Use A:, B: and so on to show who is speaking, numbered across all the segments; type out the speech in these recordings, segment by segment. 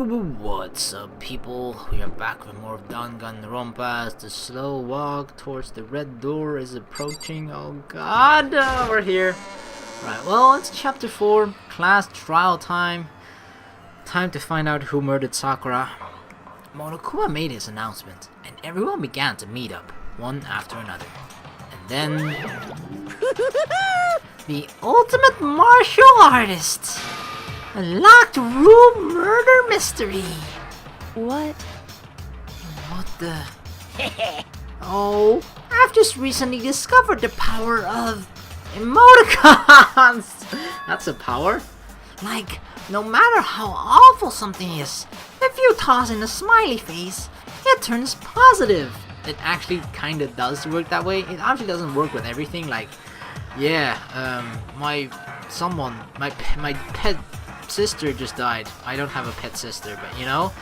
A: What's up, people? We are back with more of Danganronpa as the slow walk towards the red door is approaching. Oh god, we're here. Right, well, it's chapter 4, class trial time. Time to find out who murdered Sakura. Monokuma made his announcement, and everyone began to meet up, one after another. And then... the ultimate martial artist! A locked room murder mystery!
B: What?
A: What the... Oh, I've just recently discovered the power of emoticons! That's a power? Like, no matter how awful something is, if you toss in a smiley face, it turns positive. It actually kinda does work that way. It actually doesn't work with everything, like... Yeah, my pet sister just died. I don't have a pet sister, but you know?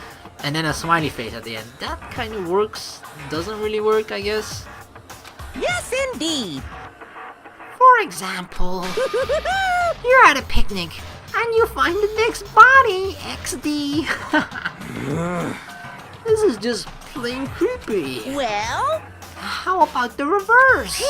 A: And then a smiley face at the end. That kind of works. Doesn't really work, I guess.
B: Yes, indeed.
A: For example, you're at a picnic and you find the next body, XD. This is just plain creepy.
B: Well?
A: How about the reverse?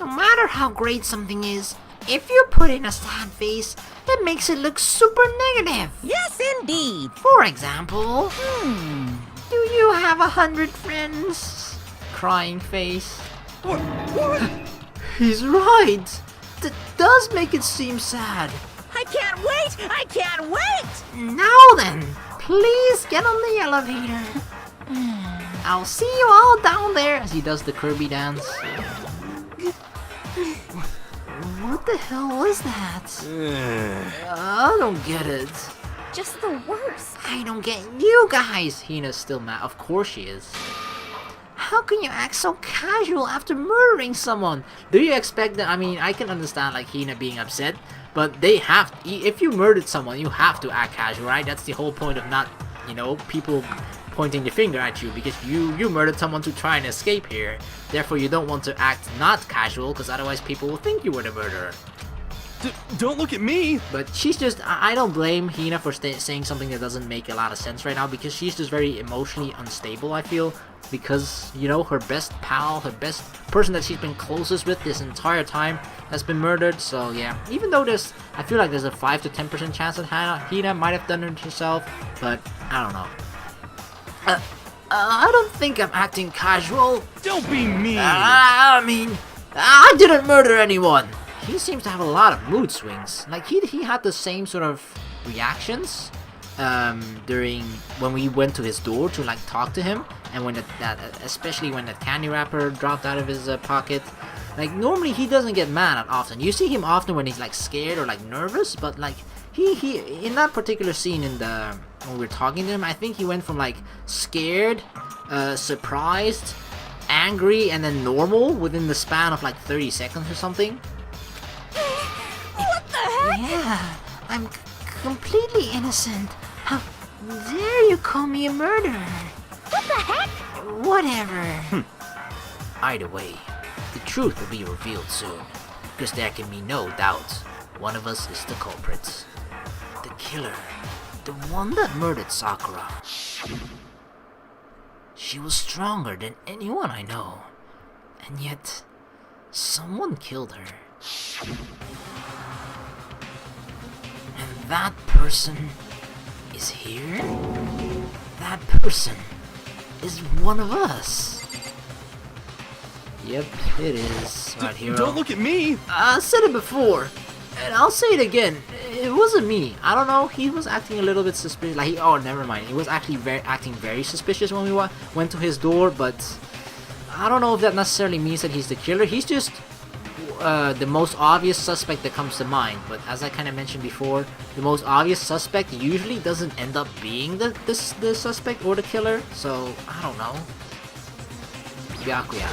A: No matter how great something is, if you put in a sad face, it makes it look super negative.
B: Yes, indeed.
A: For example, do you have 100 friends? Crying face.
C: What?
A: He's right. That does make it seem sad.
B: I can't wait! I can't wait!
A: Now then, please get on the elevator. I'll see you all down there as he does the Kirby dance. What the hell was that? I don't get it.
B: Just the worst.
A: I don't get you guys. Hina's still mad. Of course she is. How can you act so casual after murdering someone? Do you expect that? I mean, I can understand like Hina being upset, but they have. If you murdered someone, you have to act casual, right? That's the whole point of not, you know, people pointing the finger at you because you murdered someone to try and escape here. Therefore, you don't want to act not casual because otherwise people will think you were the murderer.
C: Don't look at me!
A: But she's just, I don't blame Hina for saying something that doesn't make a lot of sense right now because she's just very emotionally unstable, I feel. Because, you know, her best pal, her best person that she's been closest with this entire time has been murdered. So yeah, even though I feel like there's a 5 to 10% chance that Hina might have done it herself. But, I don't know. I don't think I'm acting casual.
C: Don't be mean!
A: I mean, I didn't murder anyone. He seems to have a lot of mood swings. Like, he had the same sort of reactions during when we went to his door to, like, talk to him. And when especially when that candy wrapper dropped out of his pocket. Like, normally he doesn't get mad that often. You see him often when he's, like, scared or, like, nervous. But, like, he in that particular scene when we were talking to him, I think he went from like scared, surprised, angry, and then normal within the span of like 30 seconds or something.
B: What the heck?
A: Yeah, I'm completely innocent. How dare you call me a murderer?
B: What the heck?
A: Whatever. Either way, the truth will be revealed soon, because there can be no doubt one of us is the culprit. The killer. The one that murdered Sakura. She was stronger than anyone I know. And yet, someone killed her. And that person is here? That person is one of us. Yep, it is. Right, hero.
C: Don't look at me!
A: I said it before, and I'll say it again. It wasn't me. I don't know. He was acting a little bit suspicious. Like oh, never mind. He was actually acting very suspicious when we went to his door. But I don't know if that necessarily means that he's the killer. He's just the most obvious suspect that comes to mind. But as I kind of mentioned before, the most obvious suspect usually doesn't end up being the suspect or the killer. So I don't know. Byakuya.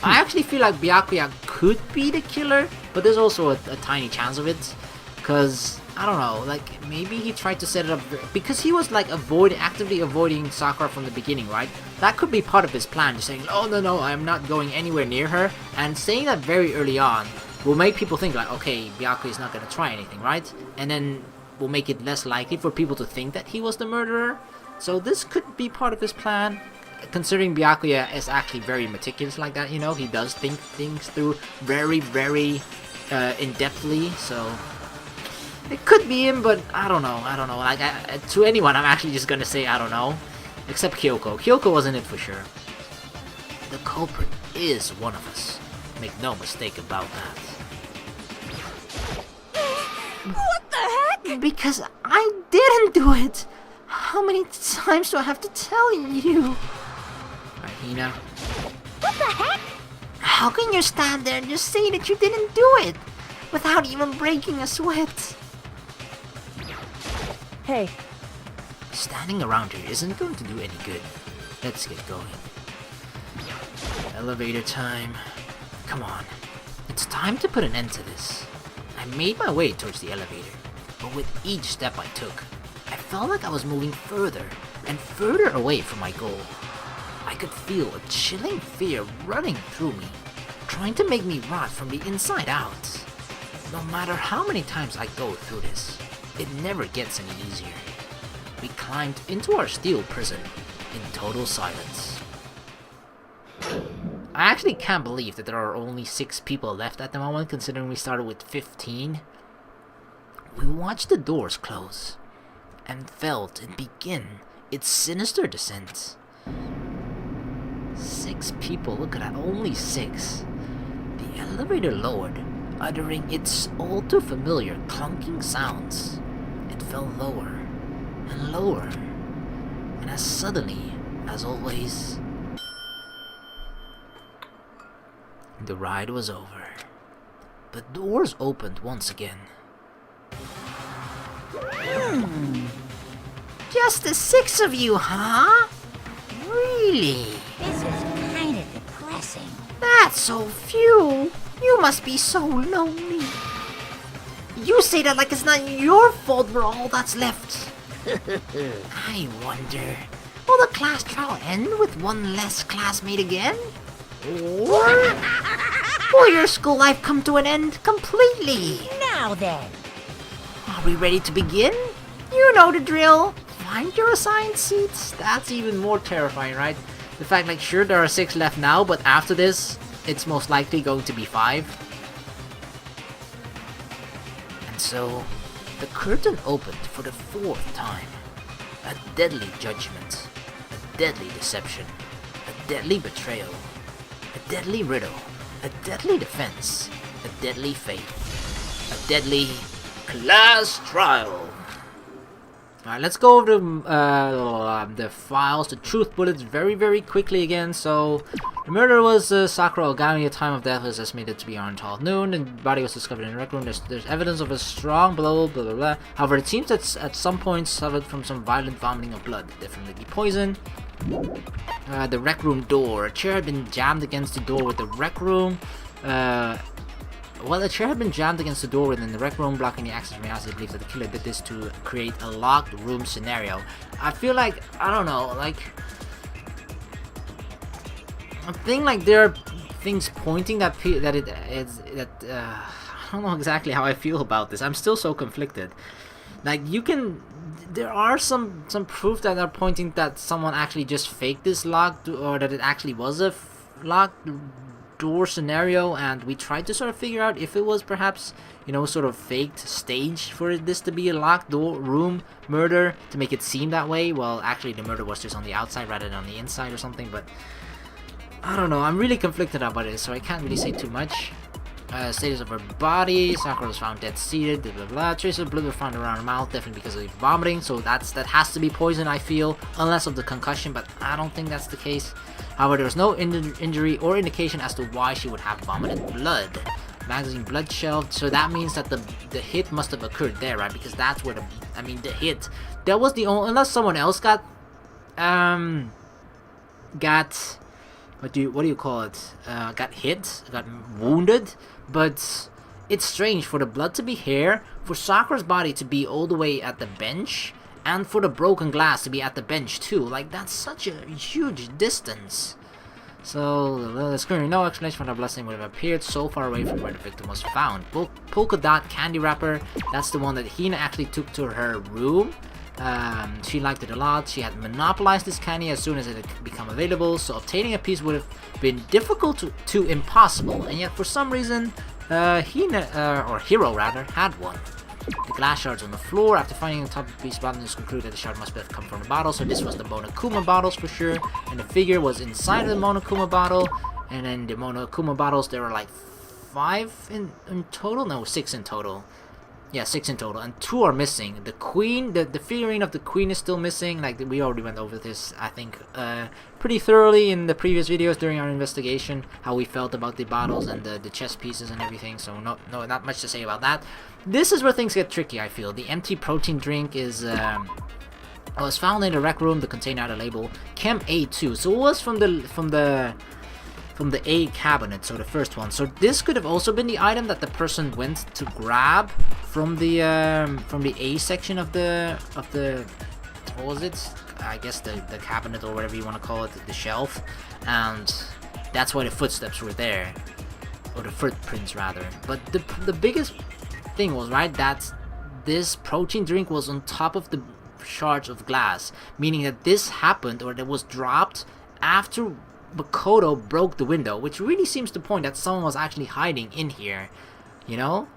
A: I actually feel like Byakuya could be the killer, but there's also a tiny chance of it. Because, I don't know, like, maybe he tried to set it up, because he was, like, actively avoiding Sakura from the beginning, right? That could be part of his plan, just saying, oh, no, I'm not going anywhere near her, and saying that very early on will make people think, like, okay, Byakuya is not gonna try anything, right? And then will make it less likely for people to think that he was the murderer. So this could be part of his plan. Considering Byakuya is actually very meticulous like that, you know, he does think things through very, very in-depthly, so it could be him, but I don't know. Like, to anyone, I'm actually just gonna say I don't know. Except Kyoko. Kyoko wasn't it for sure. The culprit is one of us. Make no mistake about that.
B: What the heck?
A: Because I didn't do it! How many times do I have to tell you? Alright, Hina.
B: What the heck?
A: How can you stand there and just say that you didn't do it? Without even breaking a sweat?
B: Hey,
A: Standing around here isn't going to do any good. Let's get going. Elevator time. Come on. It's time to put an end to this. I made my way towards the elevator, but with each step I took, I felt like I was moving further and further away from my goal. I could feel a chilling fear running through me, trying to make me rot from the inside out. No matter how many times I go through this, it never gets any easier. We climbed into our steel prison in total silence. I actually can't believe that there are only 6 people left at the moment, considering we started with 15. We watched the doors close and felt it begin its sinister descent. 6 people, look at that, only 6. The elevator lowered, uttering its all too familiar clunking sounds. It fell lower and lower, and as suddenly as always, the ride was over. The doors opened once again. Just the 6 of you, huh? Really?
B: this is kind of depressing.
A: That's so few. You must be so lonely. You say that like it's not your fault we're all that's left. I wonder, will the class trial end with one less classmate again? Or will your school life come to an end completely?
B: Now then.
A: Are we ready to begin? You know the drill. Find your assigned seats. That's even more terrifying, right? The fact, like, sure, there are 6 left now, but after this, it's most likely going to be 5. And so, the curtain opened for the 4th time. A deadly judgment, a deadly deception, a deadly betrayal, a deadly riddle, a deadly defense, a deadly fate, a deadly class trial. Alright, let's go over the files, the truth bullets very, very quickly again. So, the murder was Sakura Ogami. The time of death was estimated to be around 12 noon, and the body was discovered in the rec room. There's evidence of a strong blow, blah, blah, blah. However, it seems that at some point suffered from some violent vomiting of blood. Definitely poison. The rec room door. A chair had been jammed against the door with the rec room. Well, a chair had been jammed against the door within the rec room, blocking the access from the outside. Believes that the killer did this to create a locked room scenario. I feel like, I don't know, like, I think like there are things pointing that I don't know exactly how I feel about this. I'm still so conflicted. Like, there are some proof that are pointing that someone actually just faked this locked, or that it actually was a locked door scenario, and we tried to sort of figure out if it was perhaps, you know, sort of faked stage for this to be a locked door room murder to make it seem that way. Well, actually the murder was just on the outside rather than on the inside or something, but I don't know. I'm really conflicted about it, so I can't really say too much. Status of her body: Sakura was found dead seated, blah blah blah. Traces of blood were found around her mouth, definitely because of the vomiting, so that has to be poison, I feel, unless of the concussion, but I don't think that's the case. However, there was no injury or indication as to why she would have vomited blood. Magazine blood shelved, so that means that the hit must have occurred there, right? Because that's where the hit, that was the only, unless someone else got what do you call it? Got hit, got wounded, but it's strange for the blood to be here, for Sakura's body to be all the way at the bench, and for the broken glass to be at the bench too. Like, that's such a huge distance. So there's currently no explanation for the blessing would have appeared so far away from where the victim was found. Polka dot candy wrapper, that's the one that Hina actually took to her room. She liked it a lot. She had monopolized this candy as soon as it had become available, so obtaining a piece would have been difficult to impossible, and yet for some reason Hina, or Hiro rather, had one. The glass shards on the floor. After finding the top of the piece, botanist concluded that the shard must have come from the bottle, so this was the Monokuma bottles for sure, and the figure was inside of the Monokuma bottle. And then the Monokuma bottles, there were like 5 in total? No, 6 in total. Yeah, 6 in total, and 2 are missing. The queen, the figurine of the queen is still missing. Like, we already went over this, I think, pretty thoroughly in the previous videos during our investigation, how we felt about the bottles and the chess pieces and everything, so not much to say about that. This is where things get tricky, I feel. The empty protein drink is, was found in the rec room. The container had a label, Chem A2, so it was from the A cabinet, so the first one. So this could have also been the item that the person went to grab from the A section of the what was it? I guess the cabinet, or whatever you want to call it, the shelf, and that's why the footsteps were there, or the footprints rather. But the biggest thing was, right, that this protein drink was on top of the shards of glass, meaning that this happened, or that was dropped after Makoto broke the window, which really seems to point that someone was actually hiding in here, you know?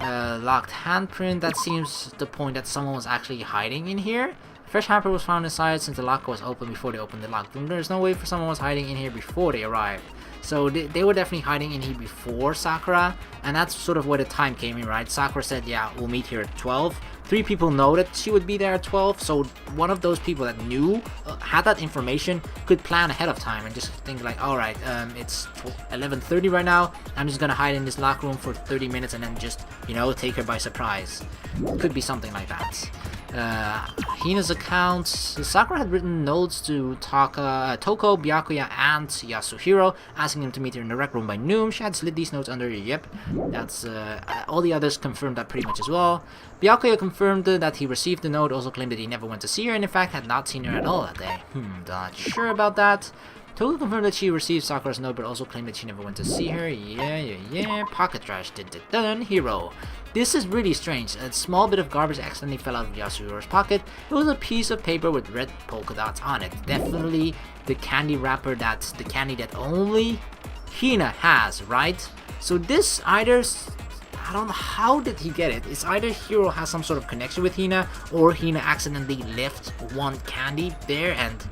A: Locked handprint, that seems to point that someone was actually hiding in here. Fresh hamper was found inside since the locker was open before they opened the lock. There's no way for someone was hiding in here before they arrived. So they were definitely hiding in here before Sakura, and that's sort of where the time came in, right? Sakura said, yeah, we'll meet here at 12. 3 people know that she would be there at 12, so one of those people that knew, had that information, could plan ahead of time and just think like, alright, it's 11:30 right now, I'm just gonna hide in this locker room for 30 minutes and then just, you know, take her by surprise. Could be something like that. Hina's account, Sakura had written notes to Toko, Byakuya, and Yasuhiro, asking them to meet her in the rec room by noon. She had slid these notes under, yep, that's, all the others confirmed that pretty much as well. Byakuya confirmed that he received the note, also claimed that he never went to see her, and in fact had not seen her at all that day. Not sure about that. Toko confirmed that she received Sakura's note, but also claimed that she never went to see her. Yeah. Pocket trash. Dun. Hero. This is really strange. A small bit of garbage accidentally fell out of Yasuhiro's pocket. It was a piece of paper with red polka dots on it. Definitely the candy wrapper, that's the candy that only Hina has, right? So this either, I don't know, how did he get it? It's either Hiro has some sort of connection with Hina, or Hina accidentally left one candy there and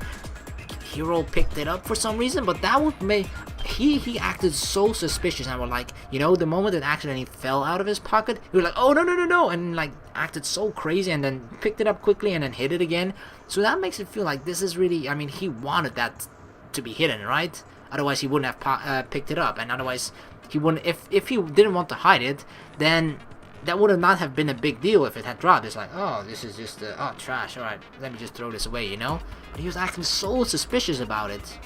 A: Hiro picked it up for some reason, but that would make he acted so suspicious, and we're like, you know, the moment it accidentally fell out of his pocket, he was like, oh no, and like acted so crazy, and then picked it up quickly and then hid it again. So that makes it feel like this is really, I mean, he wanted that to be hidden, right? Otherwise he wouldn't have picked it up, and otherwise he wouldn't, if he didn't want to hide it, then that would have not have been a big deal if it had dropped. It's like, oh, this is just trash, alright, let me just throw this away, you know? But he was acting so suspicious about it.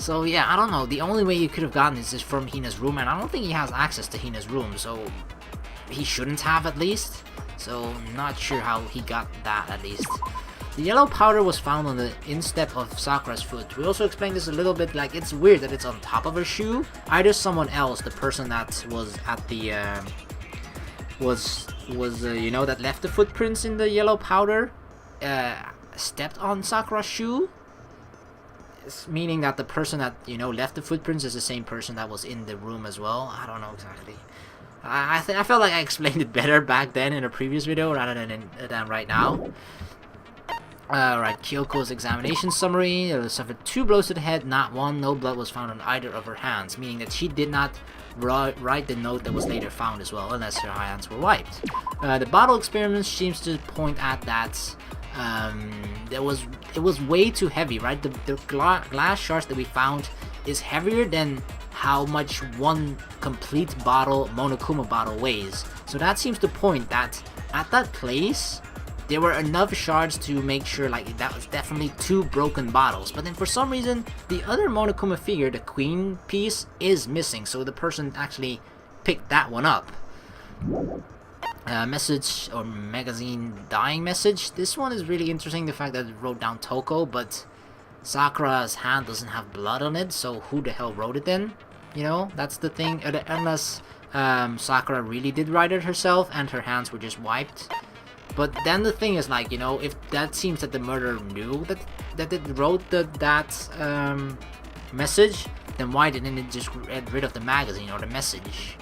A: So yeah, I don't know, the only way you could have gotten this is from Hina's room, and I don't think he has access to Hina's room, so he shouldn't have, at least. So not sure how he got that, at least. The yellow powder was found on the instep of Sakura's foot. We also explained this a little bit, like, it's weird that it's on top of her shoe. Either someone else, the person that was at the you know, that left the footprints in the yellow powder, stepped on Sakura's shoe, meaning that the person that, you know, left the footprints is the same person that was in the room as well. I don't know exactly. I felt like I explained it better back then in a previous video rather than right now. Right, Kyoko's examination summary. Suffered 2 blows to the head, not 1. No blood was found on either of her hands, meaning that she did not write the note that was later found as well, unless her hands were wiped. The bottle experiment seems to point at that it was way too heavy, right? The glass shards that we found is heavier than how much one complete bottle, Monokuma bottle, weighs. So that seems to point that at that place there were enough shards to make sure like that was definitely 2 broken bottles. But then for some reason the other Monokuma figure, the queen piece, is missing, so the person actually picked that one up. Message or magazine dying message. This one is really interesting, the fact that it wrote down Toko, but Sakura's hand doesn't have blood on it, so who the hell wrote it then? You know, that's the thing. Unless Sakura really did write it herself and her hands were just wiped. But then the thing is, like, you know, if that seems that the murderer knew that it wrote that message, then why didn't it just get rid of the magazine or the message?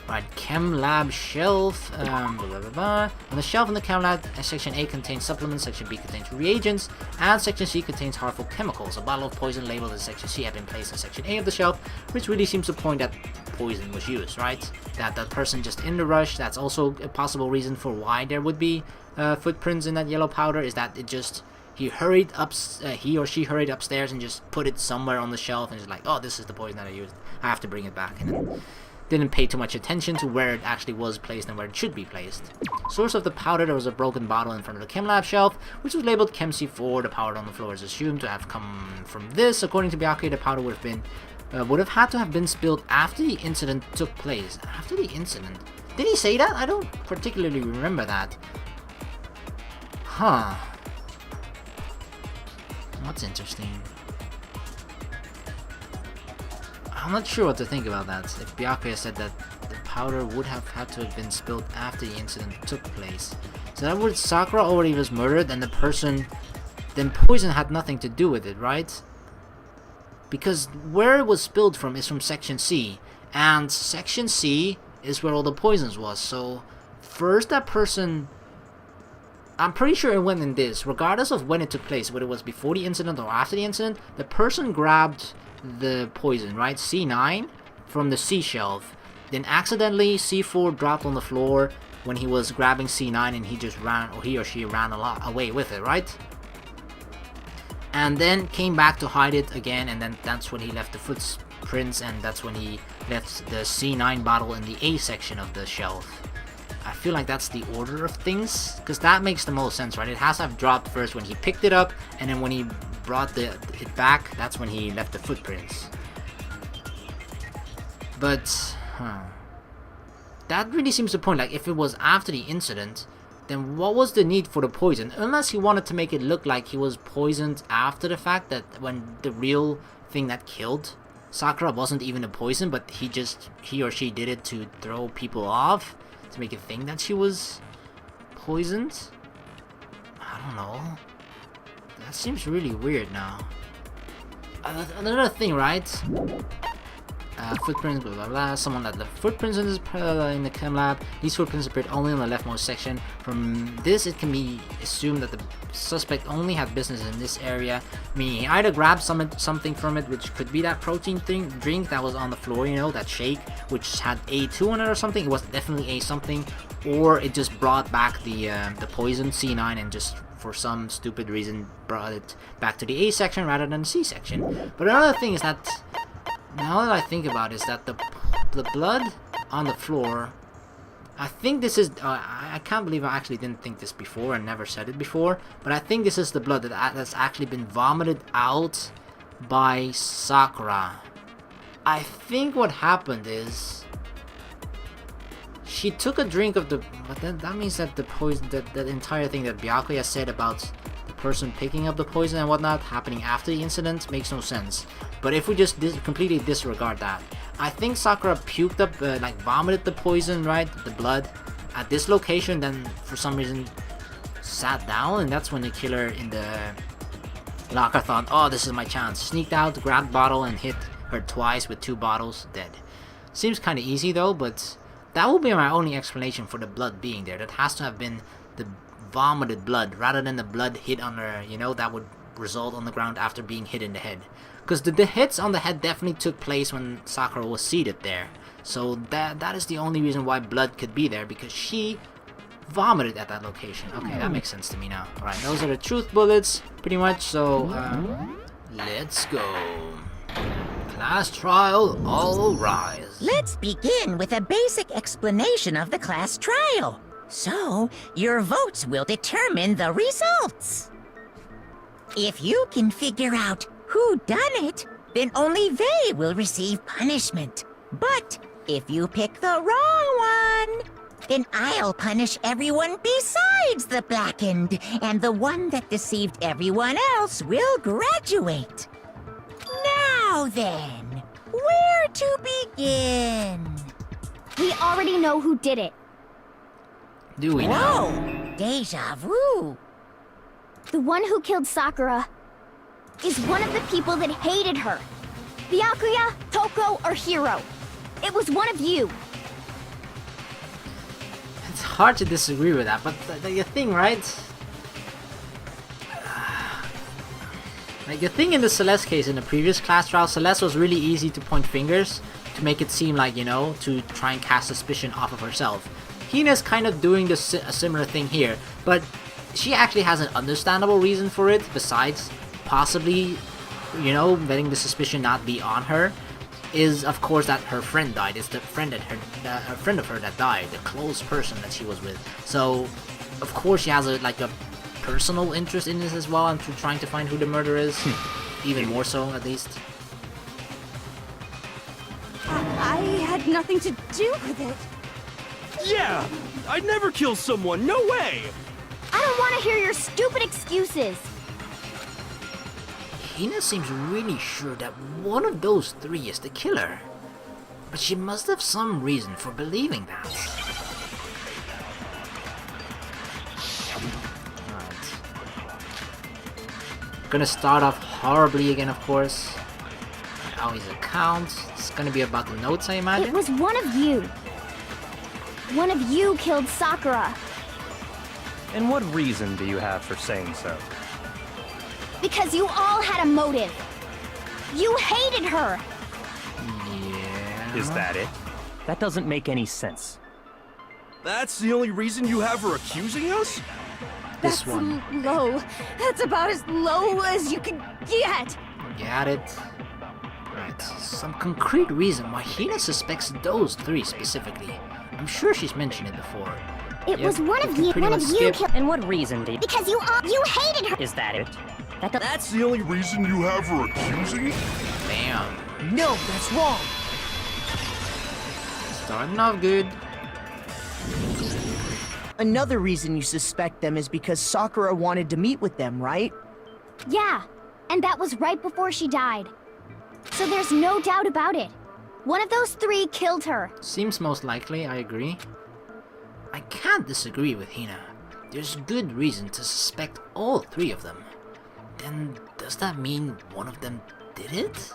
A: Right, Chem Lab shelf, blah, blah, blah, blah. On the shelf in the Chem Lab, Section A contains supplements, Section B contains reagents, and Section C contains harmful chemicals. A bottle of poison labeled as Section C had been placed in Section A of the shelf, which really seems to point that poison was used, right? That person just in the rush, that's also a possible reason for why there would be footprints in that yellow powder, is that it just, he or she hurried upstairs and just put it somewhere on the shelf and just like, oh, this is the poison that I used, I have to bring it back, and then didn't pay too much attention to where it actually was placed and where it should be placed. Source of the powder, there was a broken bottle in front of the Chem Lab shelf, which was labeled Chem C4. The powder on the floor is assumed to have come from this. According to Byakuya, the powder would have had to have been spilled after the incident took place. After the incident? Did he say that? I don't particularly remember that. Huh. That's interesting. I'm not sure what to think about that. If Byakuya said that the powder would have had to have been spilled after the incident took place. So that would, Sakura already was murdered and the person, then poison had nothing to do with it, right? Because where it was spilled from is from Section C. And Section C is where all the poisons was. So first that person, I'm pretty sure it went in this. Regardless of when it took place, whether it was before the incident or after the incident, the person grabbed the poison, right? C9 from the C shelf. Then accidentally C4 dropped on the floor when he was grabbing C9 and he just ran, or he or she ran away with it, right? And then came back to hide it again, and then that's when he left the footprints, and that's when he left the C9 bottle in the A section of the shelf. I feel like that's the order of things, because that makes the most sense, right? It has to have dropped first when he picked it up, and then when he brought it back, that's when he left the footprints. But, that really seems to point, like, if it was after the incident, then what was the need for the poison? Unless he wanted to make it look like he was poisoned after the fact, that when the real thing that killed Sakura wasn't even the poison, but he or she did it to throw people off, to make it think that she was poisoned? I don't know. That seems really weird now. Another thing, right? Footprints, blah blah blah. Someone left the footprints in the Chem Lab. These footprints appeared only on the leftmost section. From this, it can be assumed that the suspect only had business in this area. Meaning he either grabbed something from it, which could be that protein drink that was on the floor, you know, that shake, which had A2 on it or something. It was definitely A something, or it just brought back the poison C9 and just for some stupid reason brought it back to the A section rather than the C section. But another thing is that, now that I think about it, is that the blood on the floor, I think this is, I can't believe I actually didn't think this before and never said it before, but I think this is the blood that's actually been vomited out by Sakura. I think what happened is, she took a drink of the, but then that means that the poison, that entire thing that Byakuya said about the person picking up the poison and whatnot happening after the incident makes no sense. But if we just completely disregard that, I think Sakura puked up, like vomited the poison, right, the blood, at this location, then for some reason sat down, and that's when the killer in the locker thought, oh, this is my chance, sneaked out, grabbed bottle, and hit her twice with 2 bottles, dead. Seems kind of easy though, but that will be my only explanation for the blood being there. That has to have been the vomited blood rather than the blood hit on her, you know, that would result on the ground after being hit in the head. Because the hits on the head definitely took place when Sakura was seated there. So that is the only reason why blood could be there, because she vomited at that location. Okay, that makes sense to me now. Alright, those are the truth bullets, pretty much. So, let's go. Class trial, all rise.
B: Let's begin with a basic explanation of the class trial. So, your votes will determine the results. If you can figure out who done it, then only they will receive punishment. But if you pick the wrong one, Then I'll punish everyone besides the blackened, and the one that deceived everyone else will graduate. Now then, where to begin?
D: We already know who did it.
A: Do we know?
B: Whoa! Deja vu.
D: The one who killed Sakura is one of the people that hated her. Byakuya, Toko, or Hiro. It was one of you.
A: It's hard to disagree with that, but the thing, right? Like the thing in the Celeste case in the previous class trial, Celeste was really easy to point fingers to make it seem like, you know, to try and cast suspicion off of herself. Hina's kind of doing a similar thing here, but she actually has an understandable reason for it, besides possibly, you know, letting the suspicion not be on her, is of course that her friend died. It's the friend that a friend of her that died, the close person that she was with. So, of course, she has a personal interest in this as well, and trying to find who the murderer is, even more so at least.
D: I had nothing to do with it.
C: Yeah! I'd never kill someone, no way!
D: I don't want to hear your stupid excuses.
A: Hina seems really sure that one of those three is the killer, but she must have some reason for believing that. Gonna start off horribly again, of course. Aoi's account. It's gonna be about the notes, I imagine.
D: It was one of you. One of you killed Sakura.
E: And what reason do you have for saying so?
D: Because you all had a motive. You hated her.
A: Yeah.
E: Is that it? That doesn't make any sense.
C: That's the only reason you have her accusing us?
A: This one?
D: Low. That's about as low as you can get.
A: Got it. Right. Some concrete reason why Hina suspects those three specifically. I'm sure she's mentioned it before.
D: It
A: Yep,
D: was one
A: we
D: of
A: can
D: you.
A: pretty
D: One of
A: much
D: you
A: skip.
D: killed.
E: And what reason do you...
D: Because you hated her.
E: Is that it?
C: That's the only reason you have her accusing me?
A: Bam.
F: No, that's wrong.
A: Starting off good.
F: Another reason you suspect them is because Sakura wanted to meet with them, right?
D: Yeah, and that was right before she died. So there's no doubt about it. One of those three killed her.
A: Seems most likely, I agree. I can't disagree with Hina. There's good reason to suspect all three of them. Then, does that mean one of them did it?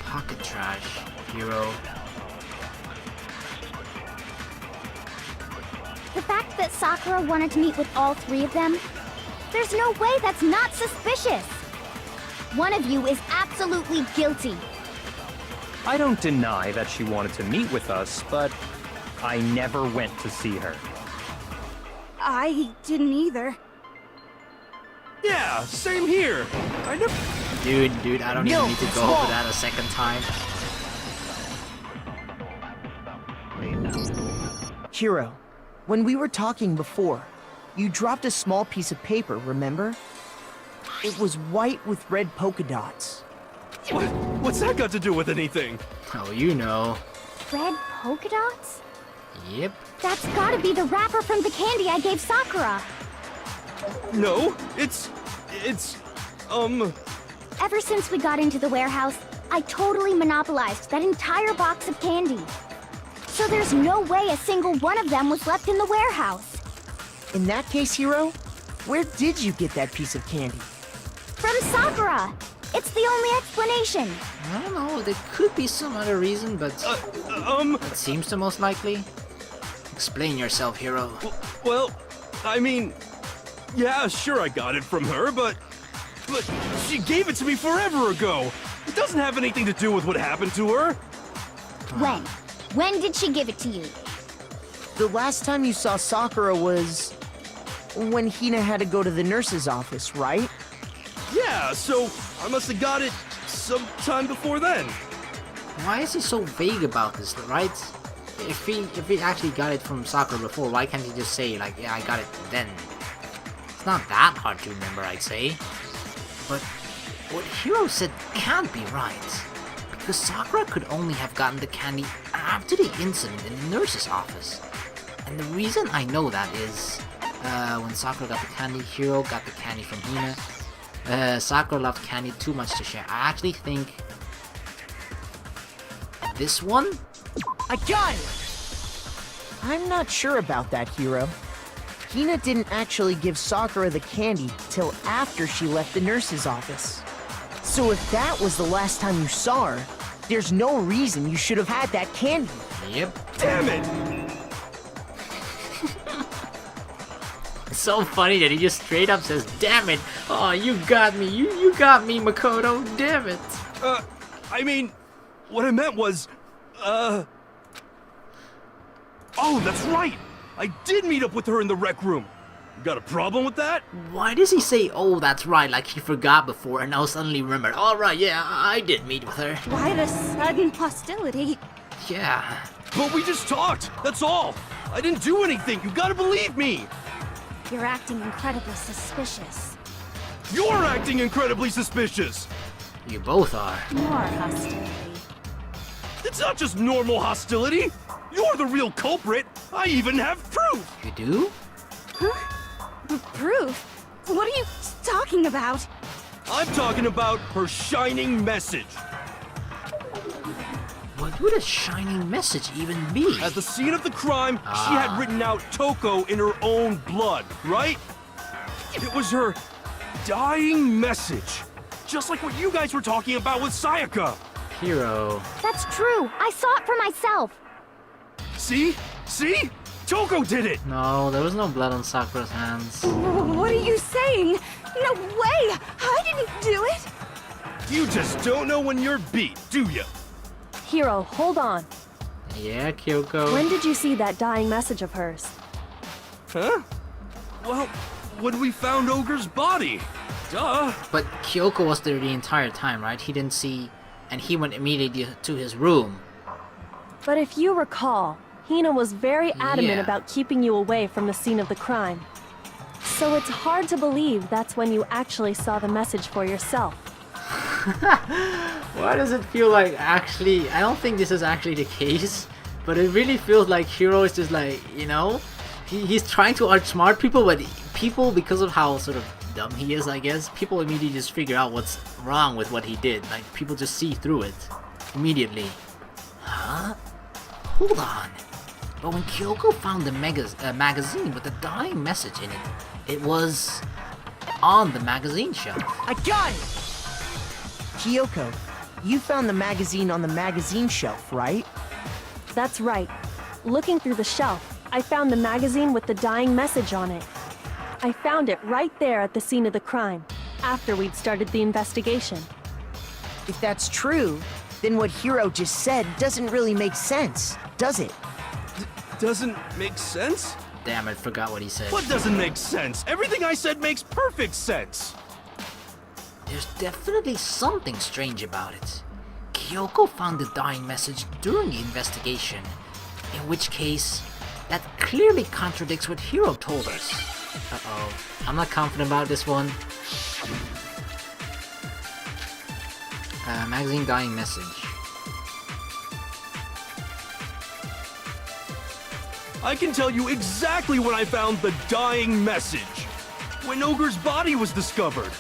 A: Pocket trash, hero.
D: The fact that Sakura wanted to meet with all three of them, there's no way that's not suspicious. One of you is absolutely guilty.
E: I don't deny that she wanted to meet with us, but I never went to see her.
D: I didn't either.
C: Yeah, same here. I never...
A: Dude, I don't
F: No,
A: even need to
F: it's
A: go over
F: wrong.
A: that a second time.
F: Hiro, when we were talking before, you dropped a small piece of paper, remember? It was white with red polka dots.
C: What's that got to do with anything?
A: Oh, you know.
D: Red polka dots?
A: Yep.
D: That's gotta be the wrapper from the candy I gave Sakura.
C: No, it's...
D: Ever since we got into the warehouse, I totally monopolized that entire box of candy. So there's no way a single one of them was left in the warehouse.
F: In that case, Hiro, where did you get that piece of candy?
D: From Sakura! It's the only explanation.
A: I don't know, there could be some other reason, but it seems the most likely. Explain yourself, hero.
C: Well, I mean... Yeah, sure I got it from her, but she gave it to me forever ago! It doesn't have anything to do with what happened to her!
D: When? When did she give it to you?
F: The last time you saw Sakura was... when Hina had to go to the nurse's office, right?
C: Yeah, so I must have got it sometime before then.
A: Why is he so vague about this, right? If he actually got it from Sakura before, why can't he just say, like, yeah, I got it then? It's not that hard to remember, I'd say. But what Hiro said can't be right. Because Sakura could only have gotten the candy after the incident in the nurse's office. And the reason I know that is, when Sakura got the candy, Hiro got the candy from Hina. Sakura loved candy too much to share. I actually think this one?
F: I got it! I'm not sure about that, Hiro. Hina didn't actually give Sakura the candy till after she left the nurse's office. So if that was the last time you saw her, there's no reason you should have had that candy.
A: Yep.
C: Damn it!
A: It's so funny that he just straight up says, "Damn it! Oh, you got me! You got me, Makoto! Damn it!"
C: I mean, what I meant was, Oh, that's right! I did meet up with her in the rec room. You got a problem with that?
A: Why does he say, "Oh, that's right," like he forgot before and now suddenly remembered? All right, yeah, I did meet with her.
D: Why the sudden hostility?
A: Yeah.
C: But we just talked, that's all. I didn't do anything, you gotta believe me.
D: You're acting incredibly suspicious.
C: You're acting incredibly suspicious.
A: You both are.
D: More hostility.
C: It's not just normal hostility. You're the real culprit. I even have proof.
A: You do?
D: Proof? What are you talking about?
C: I'm talking about her shining message.
A: What would a shining message even be?
C: At the scene of the crime, she had written out Toko in her own blood, right? It was her dying message. Just like what you guys were talking about with Sayaka.
A: Hiro.
D: That's true. I saw it for myself.
C: See? See? Toko did it!
A: No, there was no blood on Sakura's hands.
D: What are you saying? No way! I didn't do it!
C: You just don't know when you're beat, do you?
G: Hiro, hold on.
A: Yeah, Kyoko.
G: When did you see that dying message of hers?
C: Huh? Well, when we found Ogre's body. Duh.
A: But Kyoko was there the entire time, right? He didn't see, and he went immediately to his room.
G: But if you recall, Hina was very adamant
A: Yeah.
G: about keeping you away from the scene of the crime. So it's hard to believe that's when you actually saw the message for yourself.
A: Why does it feel like actually, I don't think this is actually the case, but it really feels like Hiro is just like, you know, he's trying to outsmart people, but people, because of how sort of dumb he is, I guess, people immediately just figure out what's wrong with what he did. Like, people just see through it immediately. Huh? Hold on. But when Kyoko found the magazine with the dying message in it, it was on the magazine shelf.
F: I got it! Kyoko, you found the magazine on the magazine shelf, right?
G: That's right. Looking through the shelf, I found the magazine with the dying message on it. I found it right there at the scene of the crime, after we'd started the investigation.
F: If that's true, then what Hiro just said doesn't really make sense, does it?
C: Doesn't make sense?
A: Damn, I forgot what he said.
C: What doesn't make sense? Everything I said makes perfect sense.
A: There's definitely something strange about it. Kyoko found the dying message during the investigation, in which case, that clearly contradicts what Hiro told us. Uh-oh. I'm not confident about this one. Magazine dying message.
C: I can tell you exactly when I found the dying message. When Ogre's body was discovered.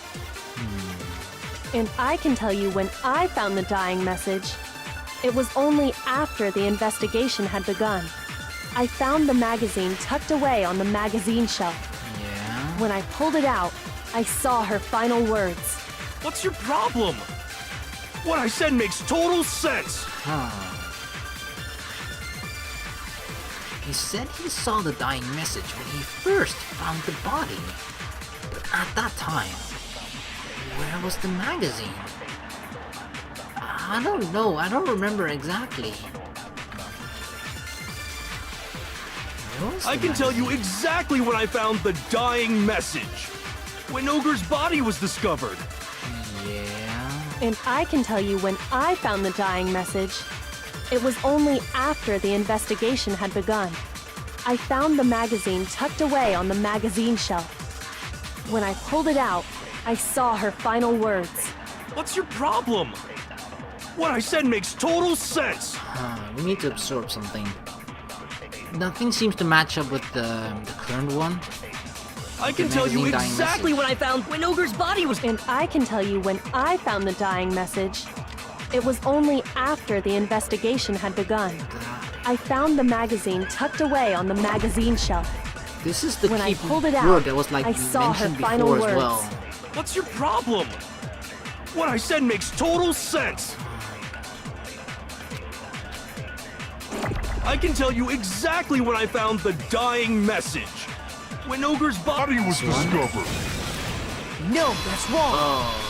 G: And I can tell you when I found the dying message. It was only after the investigation had begun. I found the magazine tucked away on the magazine shelf.
A: Yeah.
G: When I pulled it out, I saw her final words.
C: What's your problem? What I said makes total sense.
A: Huh. He said he saw the dying message when he first found the body. But at that time, where was the magazine? I don't know. I don't remember exactly. Where was
C: I
A: the
C: can tell you
A: magazine?
C: exactly when I found the dying message. When Ogre's body was discovered.
A: Yeah.
G: And I can tell you when I found the dying message. It was only after the investigation had begun. I found the magazine tucked away on the magazine shelf. When I pulled it out, I saw her final words.
C: What's your problem? What I said makes total sense.
A: We need to absorb something. Nothing seems to match up with the current one.
C: I can tell you
A: magazine dying
C: exactly
A: message.
C: when I found when Ogre's body was.
G: And I can tell you when I found the dying message. It was only after the investigation had begun. I found the magazine tucked away on the magazine shelf.
A: This is the
G: When I
A: key
G: pulled it
A: word
G: out,
A: that was like
G: I saw her
A: mentioned
G: final
A: before as
G: words.
A: well.
C: What's your problem? What I said makes total sense. I can tell you exactly when I found the dying message. When Ogre's body was discovered.
F: No, that's wrong.
A: Oh.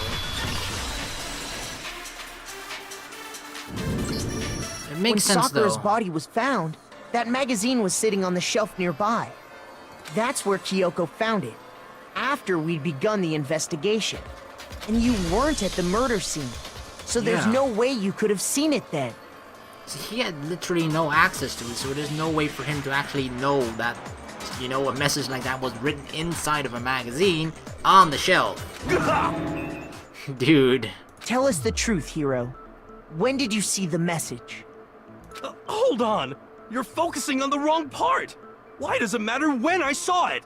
A: It
F: When
A: makes sense
F: Sakura's
A: though.
F: body was found, that magazine was sitting on the shelf nearby. That's where Kyoko found it, after we'd begun the investigation. And you weren't at the murder scene, so there's
A: Yeah.
F: no way you could have seen it then.
A: See, he had literally no access to it, so there's no way for him to actually know that, you know, a message like that was written inside of a magazine on the shelf. Dude.
F: Tell us the truth, Hiro. When did you see the message?
C: Hold on. You're focusing on the wrong part. Why does it matter when I saw it?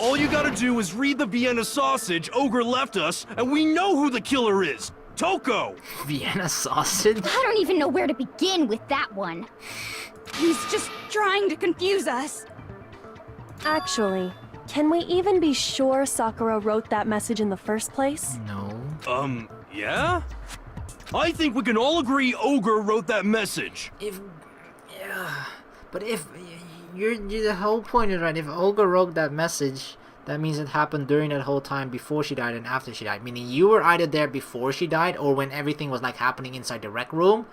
C: All you gotta do is read the Vienna sausage Ogre left us, and we know who the killer is. Toko!
A: Vienna sausage?
D: I don't even know where to begin with that one. He's just trying to confuse us.
G: Actually, can we even be sure Sakura wrote that message in the first place?
A: No.
C: Yeah? I think we can all agree Ogre wrote that message.
A: If... Yeah... But if... You're the whole point is right. If Olga wrote that message, that means it happened during that whole time before she died and after she died. Meaning you were either there before she died or when everything was like happening inside the rec room.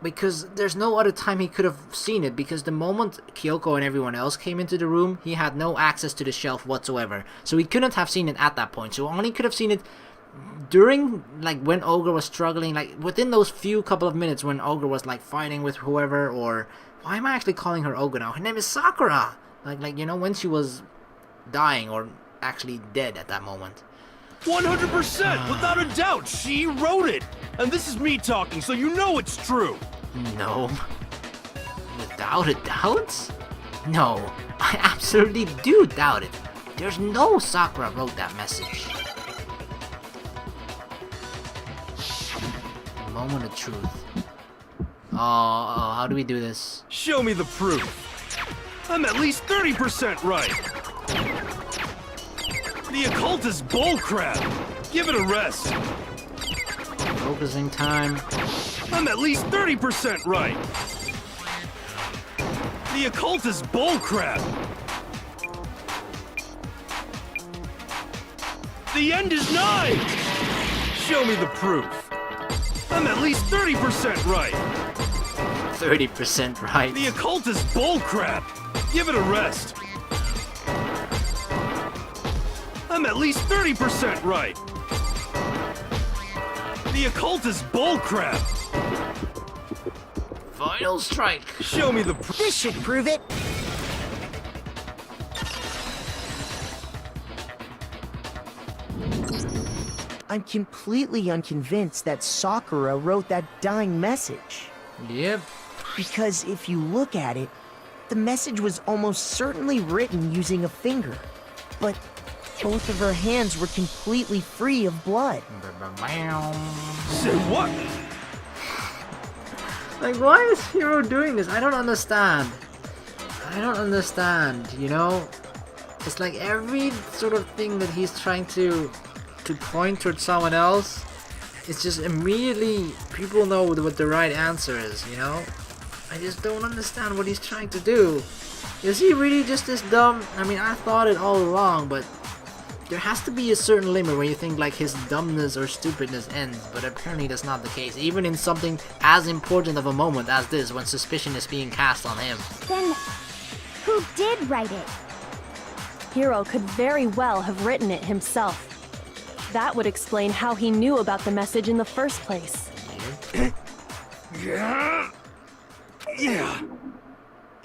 A: Because there's no other time he could have seen it. Because the moment Kyoko and everyone else came into the room, he had no access to the shelf whatsoever. So he couldn't have seen it at that point. So only could have seen it during, like, when Ogre was struggling, like, within those few couple of minutes when Ogre was, like, fighting with whoever, or... Why am I actually calling her Ogre now? Her name is Sakura! Like, you know, when she was dying, or actually dead at that moment.
C: 100%! Without a doubt, she wrote it! And this is me talking, so you know it's true!
A: No. Without a doubt? No. I absolutely do doubt it. There's no Sakura wrote that message. Moment of truth. Oh, how do we do this?
C: Show me the proof. I'm at least 30% right. The occult is bullcrap. Give it a rest.
A: Focusing time.
C: I'm at least 30% right. The occult is bullcrap. The end is nigh. Show me the proof. I'm at least 30% right.
A: 30% right.
C: The occult is bullcrap. Give it a rest. I'm at least 30% right. The occult is bullcrap.
A: Final strike.
C: Show me the proof.
F: This should prove it. I'm completely unconvinced that Sakura wrote that dying message.
A: Yep.
F: Because if you look at it, the message was almost certainly written using a finger. But both of her hands were completely free of blood.
C: Say what?
A: Like, why is Hiro doing this? I don't understand. I don't understand, you know? It's like every sort of thing that he's trying to point towards someone else, it's just immediately people know what the right answer is, you know? I just don't understand what he's trying to do. Is he really just this dumb? I mean, I thought it all along, but there has to be a certain limit where you think like his dumbness or stupidness ends, but apparently that's not the case, even in something as important of a moment as this, when suspicion is being cast on him.
D: Then, who did write it?
G: Hiro could very well have written it himself. That would explain how he knew about the message in the first place.
C: Yeah.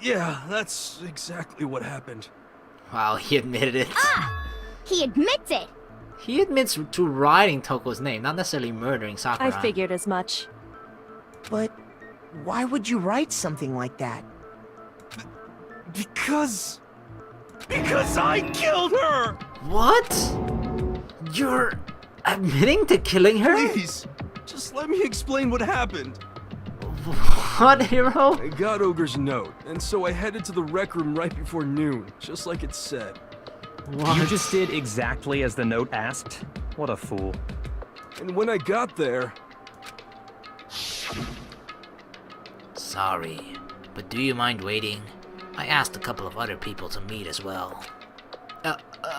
C: Yeah, that's exactly what happened.
A: Wow, he admitted it.
D: He admits it.
A: He admits to writing Toko's name, not necessarily murdering Sakura.
G: I figured as much.
F: But why would you write something like that?
C: Because I killed her!
A: What? You're admitting to killing her?
C: Please, just let me explain what happened.
A: What, Hero?
C: I got Ogre's note, and so I headed to the rec room right before noon, just like it said.
A: What?
E: You just did exactly as the note asked? What a fool.
C: And when I got there...
A: Sorry, but do you mind waiting? I asked a couple of other people to meet as well.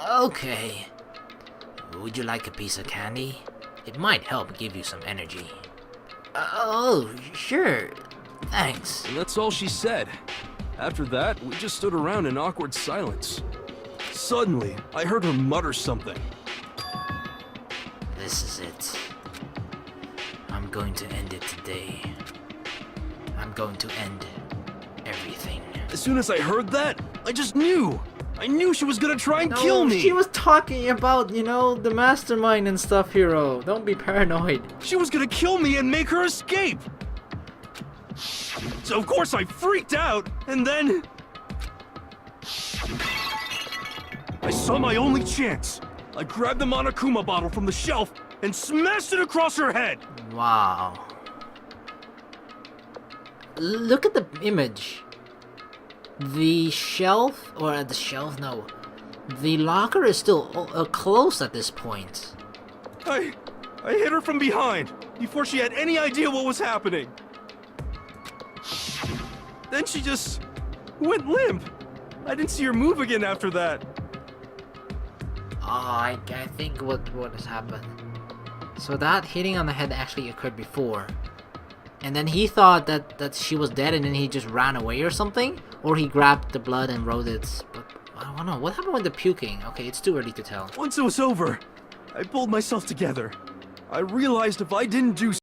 A: Okay. Would you like a piece of candy? It might help give you some energy. Oh, sure. Thanks.
C: And that's all she said. After that, we just stood around in awkward silence. Suddenly, I heard her mutter something.
A: This is it. I'm going to end it today. I'm going to end everything.
C: As soon as I heard that, I just knew. I knew she was gonna try and kill me.
A: She was talking about, you know, the mastermind and stuff, Hero. Don't be paranoid.
C: She was gonna kill me and make her escape. So of course I freaked out, and then... I saw my only chance. I grabbed the Monokuma bottle from the shelf and smashed it across her head.
A: Wow. Look at the image. The shelf, or the shelf, no. The locker is still closed at this point.
C: I hit her from behind, before she had any idea what was happening. Then she just went limp. I didn't see her move again after that.
A: Oh, I think what has happened. So that hitting on the head actually occurred before. And then he thought that she was dead and then he just ran away or something? Or he grabbed the blood and wrote it. But I don't know. What happened with the puking? Okay, it's too early to tell.
C: Once it was over, I pulled myself together. I realized if I didn't do